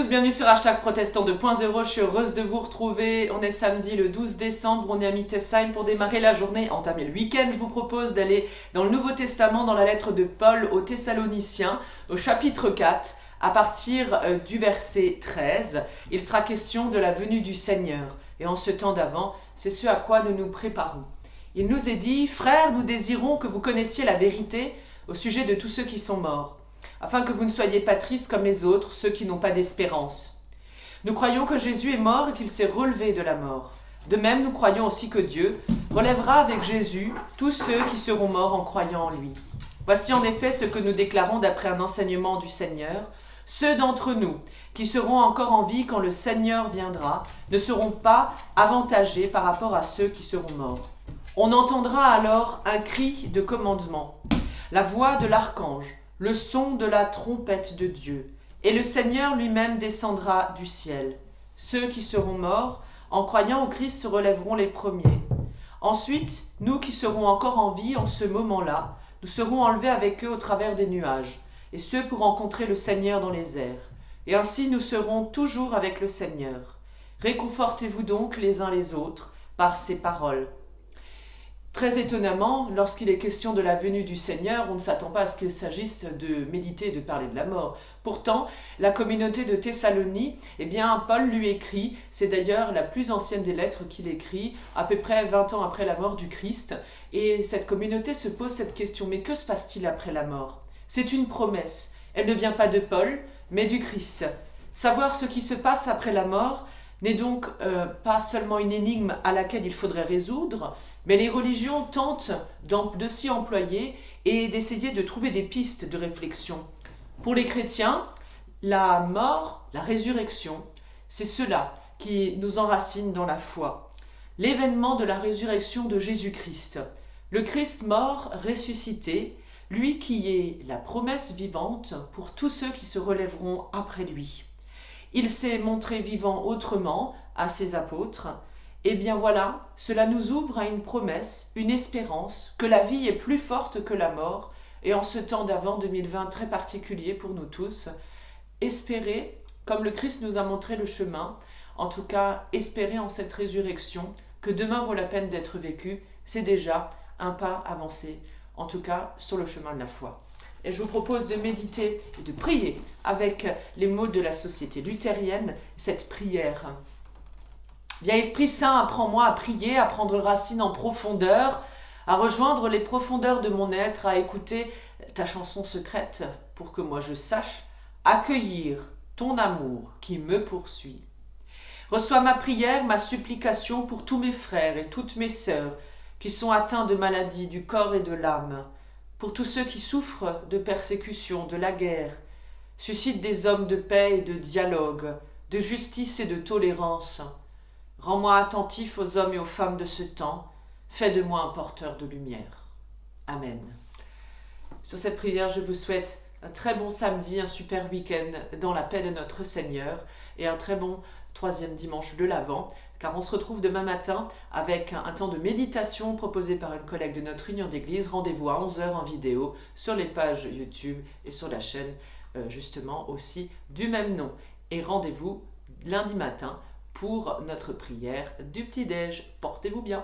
tous, bienvenue sur Hashtag Protestant 2.0, je suis heureuse de vous retrouver. On est samedi le 12 décembre, on est à Mittesheim pour démarrer la journée, entamer le week-end. Je vous propose d'aller dans le Nouveau Testament, dans la lettre de Paul aux Thessaloniciens, au chapitre 4, à partir du verset 13. Il sera question de la venue du Seigneur. Et en ce temps d'avant, c'est ce à quoi nous nous préparons. Il nous est dit, « Frères, nous désirons que vous connaissiez la vérité au sujet de tous ceux qui sont morts, afin que vous ne soyez pas tristes comme les autres, ceux qui n'ont pas d'espérance. Nous croyons que Jésus est mort et qu'il s'est relevé de la mort. De même, nous croyons aussi que Dieu relèvera avec Jésus tous ceux qui seront morts en croyant en lui. Voici en effet ce que nous déclarons d'après un enseignement du Seigneur. Ceux d'entre nous qui seront encore en vie quand le Seigneur viendra ne seront pas avantagés par rapport à ceux qui seront morts. On entendra alors un cri de commandement, la voix de l'archange, le son de la trompette de Dieu, et le Seigneur lui-même descendra du ciel. Ceux qui seront morts, en croyant au Christ, se relèveront les premiers. Ensuite, nous qui serons encore en vie en ce moment-là, nous serons enlevés avec eux au travers des nuages, et ceux pour rencontrer le Seigneur dans les airs. Et ainsi nous serons toujours avec le Seigneur. Réconfortez-vous donc les uns les autres par ces paroles. Très étonnamment, lorsqu'il est question de la venue du Seigneur, on ne s'attend pas à ce qu'il s'agisse de méditer, de parler de la mort. Pourtant, la communauté de Thessalonie, Paul lui écrit, c'est d'ailleurs la plus ancienne des lettres qu'il écrit, à peu près 20 ans après la mort du Christ, et cette communauté se pose cette question, mais que se passe-t-il après la mort ? C'est une promesse, elle ne vient pas de Paul, mais du Christ. Savoir ce qui se passe après la mort n'est donc pas seulement une énigme à laquelle il faudrait résoudre, mais les religions tentent de s'y employer et d'essayer de trouver des pistes de réflexion. Pour les chrétiens, la mort, la résurrection, c'est cela qui nous enracine dans la foi. L'événement de la résurrection de Jésus-Christ, le Christ mort, ressuscité, lui qui est la promesse vivante pour tous ceux qui se relèveront après lui. Il s'est montré vivant autrement à ses apôtres. Eh bien voilà, cela nous ouvre à une promesse, une espérance, que la vie est plus forte que la mort, et en ce temps d'avant 2020 très particulier pour nous tous, espérer, comme le Christ nous a montré le chemin, en tout cas espérer en cette résurrection, que demain vaut la peine d'être vécu, c'est déjà un pas avancé, en tout cas sur le chemin de la foi. Et je vous propose de méditer et de prier avec les mots de la société luthérienne, cette prière. Viens Esprit Saint, apprends-moi à prier, à prendre racine en profondeur, à rejoindre les profondeurs de mon être, à écouter ta chanson secrète pour que moi je sache accueillir ton amour qui me poursuit. Reçois ma prière, ma supplication pour tous mes frères et toutes mes sœurs qui sont atteints de maladies du corps et de l'âme, pour tous ceux qui souffrent de persécution, de la guerre. Suscite des hommes de paix et de dialogue, de justice et de tolérance. Rends-moi attentif aux hommes et aux femmes de ce temps. Fais de moi un porteur de lumière. Amen. Sur cette prière, je vous souhaite un très bon samedi, un super week-end dans la paix de notre Seigneur et un très bon 3e dimanche de l'Avent, car on se retrouve demain matin avec un temps de méditation proposé par une collègue de notre union d'église. Rendez-vous à 11h en vidéo sur les pages YouTube et sur la chaîne justement aussi du même nom. Et rendez-vous lundi matin pour notre prière du petit-déj. Portez-vous bien.